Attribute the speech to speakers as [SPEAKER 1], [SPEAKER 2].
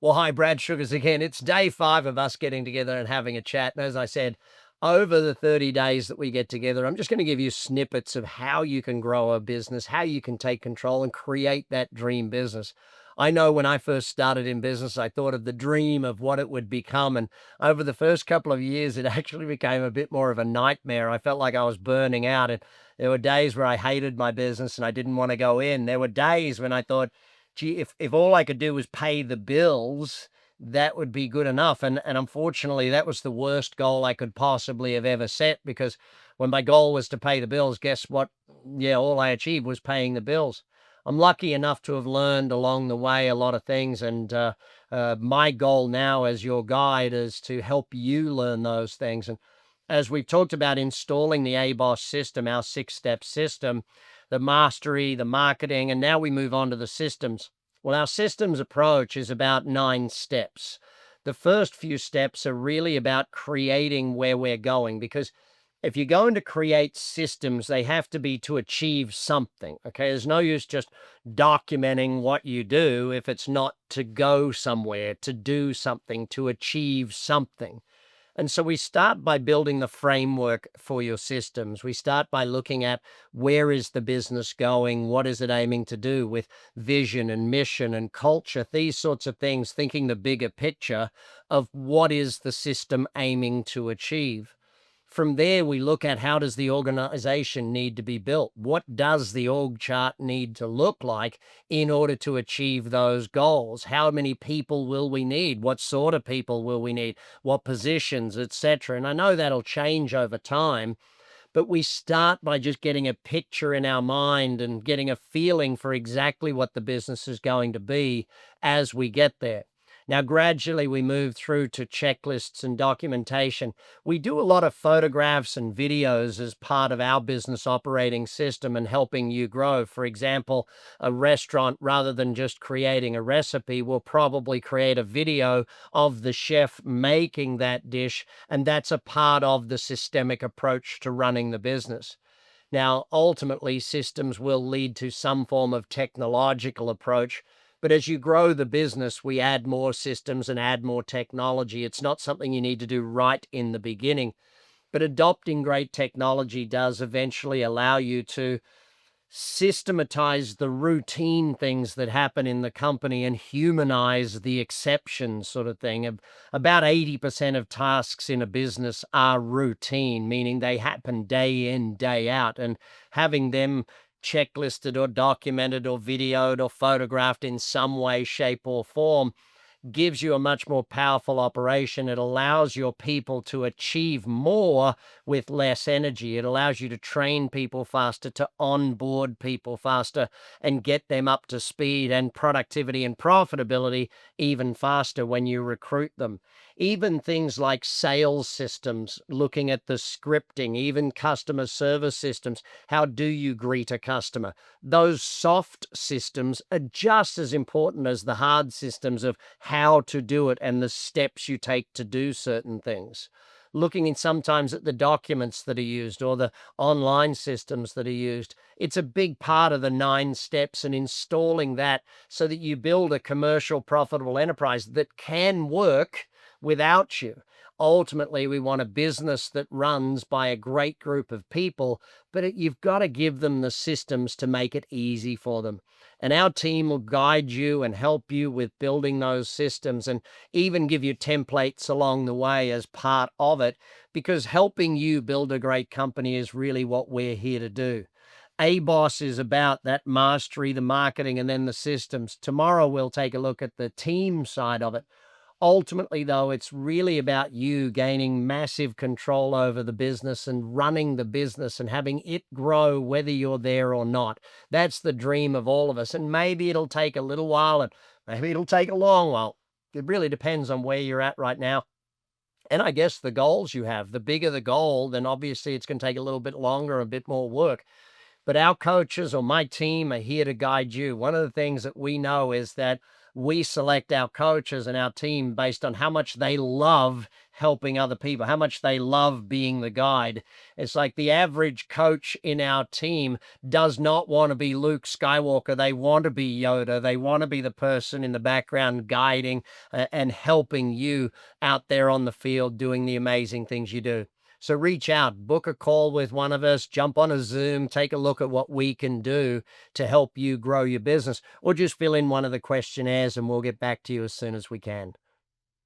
[SPEAKER 1] Well, hi, Brad Sugars again. It's day 5 of us getting together and having a chat. And as I said, over the 30 days that we get together, I'm just going to give you snippets of how you can grow a business, how you can take control and create that dream business. I know when I first started in business, I thought of the dream of what it would become. And over the first couple of years, it actually became a bit more of a nightmare. I felt like I was burning out. And there were days where I hated my business and I didn't want to go in. There were days when I thought, gee, if all I could do was pay the bills, that would be good enough. And unfortunately, that was the worst goal I could possibly have ever set, because when my goal was to pay the bills, guess what? Yeah, all I achieved was paying the bills. I'm lucky enough to have learned along the way a lot of things, and my goal now as your guide is to help you learn those things. And as we've talked about installing the ABoS system, our 6-step system, the mastery, the marketing, and now we move on to the systems. Well, our systems approach is about 9 steps. The first few steps are really about creating where we're going, because if you're going to create systems, they have to be to achieve something. Okay, there's no use just documenting what you do if it's not to go somewhere, to do something, to achieve something. And so we start by building the framework for your systems. We start by looking at where is the business going? What is it aiming to do with vision and mission and culture? These sorts of things, thinking the bigger picture of what is the system aiming to achieve. From there, we look at how does the organization need to be built? What does the org chart need to look like in order to achieve those goals? How many people will we need? What sort of people will we need? What positions, etc. And I know that'll change over time, but we start by just getting a picture in our mind and getting a feeling for exactly what the business is going to be as we get there. Now, gradually we move through to checklists and documentation. We do a lot of photographs and videos as part of our business operating system and helping you grow. For example, a restaurant, rather than just creating a recipe, will probably create a video of the chef making that dish, and that's a part of the systemic approach to running the business. Now, ultimately, systems will lead to some form of technological approach. But as you grow the business, we add more systems and add more technology. It's not something you need to do right in the beginning. But adopting great technology does eventually allow you to systematize the routine things that happen in the company and humanize the exceptions, sort of thing. About 80% of tasks in a business are routine, meaning they happen day in, day out, and having them checklisted or documented or videoed or photographed in some way, shape, or form gives you a much more powerful operation. It allows your people to achieve more with less energy. It allows you to train people faster, to onboard people faster, and get them up to speed and productivity and profitability even faster when you recruit them. Even things like sales systems, looking at the scripting, even customer service systems. How do you greet a customer? Those soft systems are just as important as the hard systems of how to do it and the steps you take to do certain things. Looking in sometimes at the documents that are used or the online systems that are used. It's a big part of the 9 steps, and installing that so that you build a commercial, profitable enterprise that can work without you. Ultimately, we want a business that runs by a great group of people, but you've got to give them the systems to make it easy for them. And our team will guide you and help you with building those systems, and even give you templates along the way as part of it, because helping you build a great company is really what we're here to do. ABoS is about that mastery, the marketing, and then the systems. Tomorrow, we'll take a look at the team side of it. Ultimately, though, it's really about you gaining massive control over the business and running the business and having it grow whether you're there or not. That's the dream of all of us. And maybe it'll take a little while, and maybe it'll take a long while. It really depends on where you're at right now. And I guess the goals you have. The bigger the goal, then obviously it's going to take a little bit longer, a bit more work. But our coaches or my team are here to guide you. One of the things that we know is that we select our coaches and our team based on how much they love helping other people, how much they love being the guide. It's like the average coach in our team does not want to be Luke Skywalker. They want to be Yoda. They want to be the person in the background guiding and helping you out there on the field doing the amazing things you do. So reach out, book a call with one of us, jump on a Zoom, take a look at what we can do to help you grow your business, or just fill in one of the questionnaires and we'll get back to you as soon as we can.